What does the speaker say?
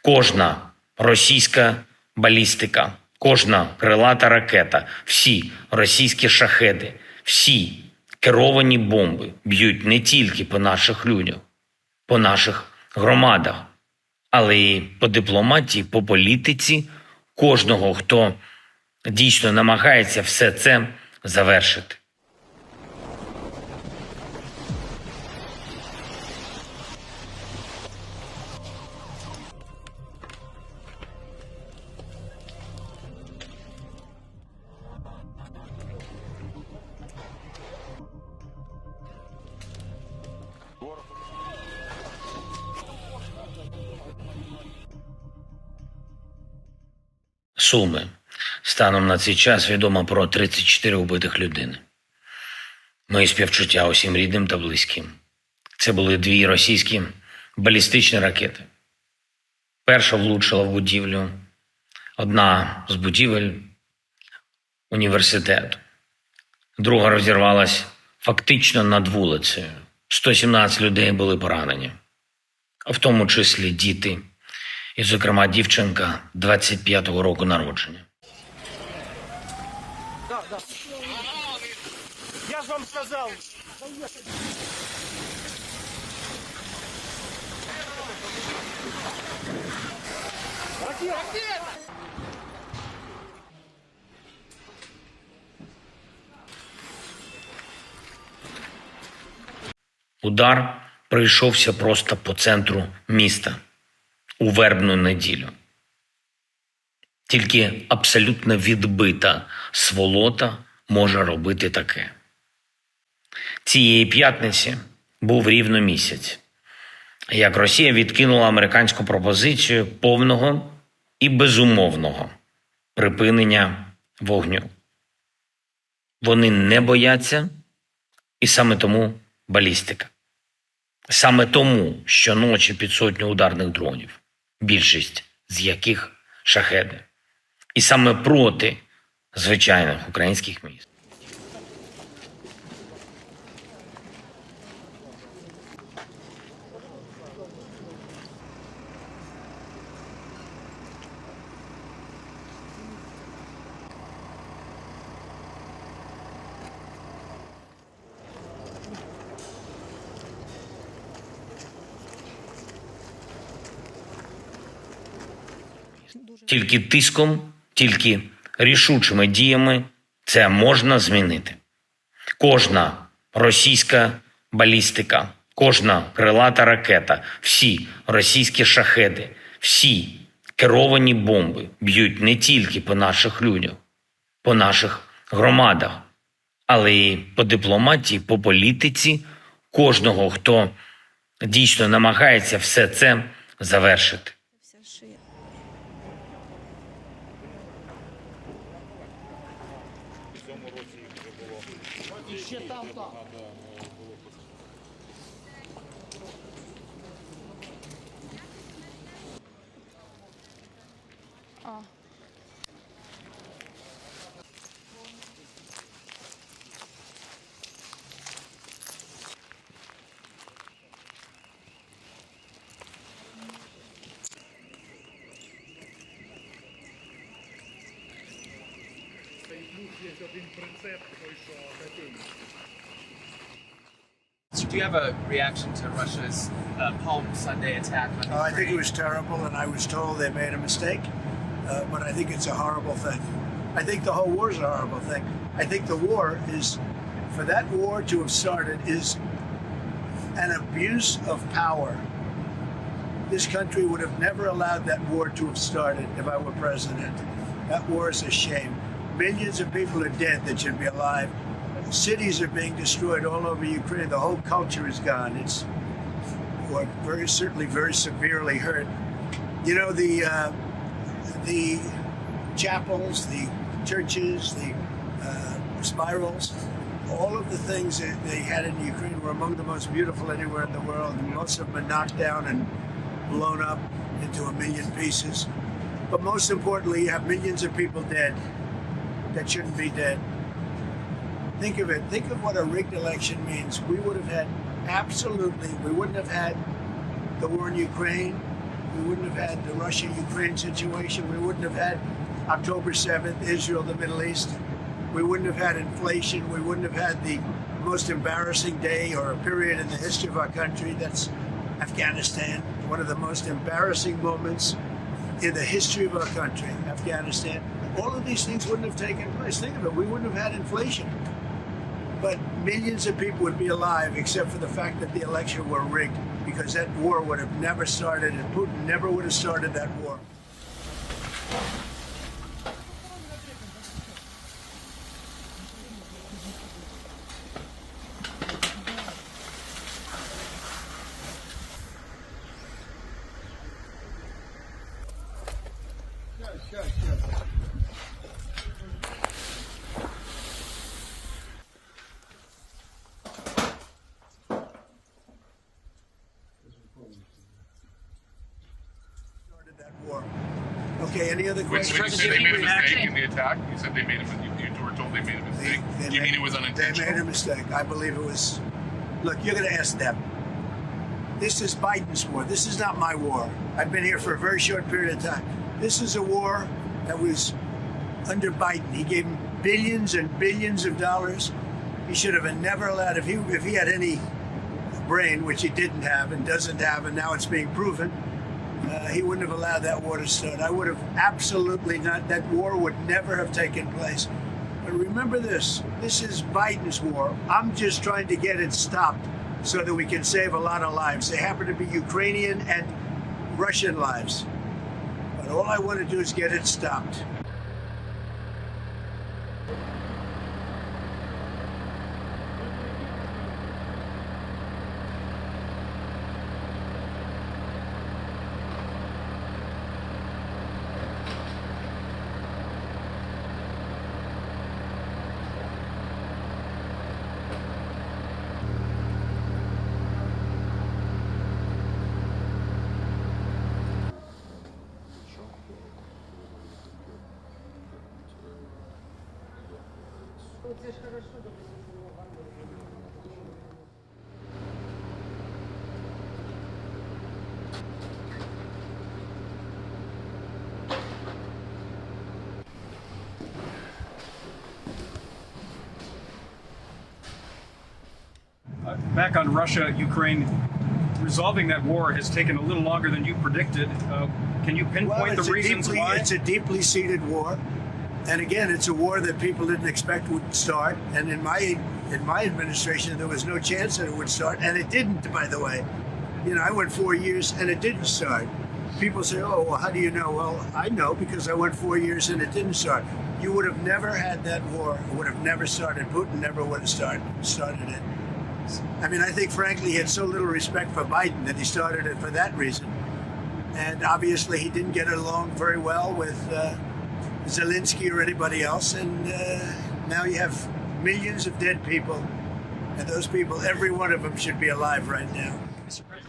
Кожна російська балістика, кожна крилата ракета, всі російські шахеди, всі керовані бомби б'ють не тільки по наших людях, по наших громадах, але й по дипломатії, по політиці кожного, хто дійсно намагається все це завершити. Суми. Станом на цей час відомо про 34 убитих людини. Мої співчуття усім рідним та близьким. Це були 2 російські балістичні ракети. Перша влучила в будівлю, одна з будівель університету. Друга розірвалась фактично над вулицею. 117 людей були поранені, в тому числі діти, і, зокрема, дівчинка 25-го року народження. Да. Я ж вам сказав. Удар прийшовся просто по центру міста у вербну неділю. Тільки абсолютно відбита сволота може робити таке. Цієї п'ятниці був рівно місяць, як Росія відкинула американську пропозицію повного і безумовного припинення вогню. Вони не бояться, і саме тому балістика. Саме тому щоночі під сотню ударних дронів, більшість з яких шахеди. І саме проти звичайних українських міст. Тільки тиском, тільки рішучими діями це можна змінити. Кожна російська балістика, кожна крилата ракета, всі російські шахеди, всі керовані бомби б'ють не тільки по наших людях, по наших громадах, але й по дипломатії, по політиці кожного, хто дійсно намагається все це завершити. Ще там, так. Do you have a reaction to Russia's Palm Sunday attack on Ukraine? I think it was terrible, and I was told they made a mistake, but I think it's a horrible thing. I think the whole war is a horrible thing. I think the war is, for that war to have started, is an abuse of power. This country would have never allowed that war to have started if I were president. That war is a shame. Millions of people are dead that should be alive. Cities are being destroyed all over Ukraine. The whole culture is gone. It's certainly very severely hurt. You know, the chapels, the churches, the spirals, all of the things that they had in Ukraine were among the most beautiful anywhere in the world. And most of them been knocked down and blown up into a million pieces. But most importantly, you have millions of people dead that shouldn't be dead. Think of it. Think of what a rigged election means. We would have had we wouldn't have had the war in Ukraine. We wouldn't have had the Russia-Ukraine situation. We wouldn't have had October 7th, Israel, the Middle East. We wouldn't have had inflation. We wouldn't have had the most embarrassing day or a period in the history of our country. That's Afghanistan, one of the most embarrassing moments in the history of our country, Afghanistan. All of these things wouldn't have taken place. Think of it, we wouldn't have had inflation. But millions of people would be alive except for the fact that the election were rigged, because that war would have never started and Putin never would have started that war. Sure. Started that war. Okay, any other When you questions? said they made a mistake in the attack, you said they made a mistake. You were told they made a mistake. Do you mean it was They made a unintentional? mistake. I believe it was. Look, you're going to ask them. This is Biden's war. This is not my war. I've been here for a very short period of time. This is a war that was under Biden. He gave him billions and billions of dollars. He should have never allowed, if he had any brain, which he didn't have and doesn't have, and now it's being proven, he wouldn't have allowed that war to start. I would have absolutely not. That war would never have taken place. But remember this is Biden's war. I'm just trying to get it stopped so that we can save a lot of lives. They happen to be Ukrainian and Russian lives. But all I want to do is get it stopped. Back on Russia, Ukraine, resolving that war has taken a little longer than you predicted. Can you pinpoint the reasons why? It's a deeply seated war. And again, it's a war that people didn't expect would start. And in my administration, there was no chance that it would start. And it didn't, by the way. You know, I went 4 years and it didn't start. People say, oh, well, how do you know? Well, I know because I went 4 years and it didn't start. You would have never had that war. It would have never started. Putin never would have started it. I mean, I think, frankly, he had so little respect for Biden that he started it for that reason. And obviously, he didn't get along very well with Zelensky or anybody else. And now you have millions of dead people. And those people, every one of them should be alive right now. Mr. President.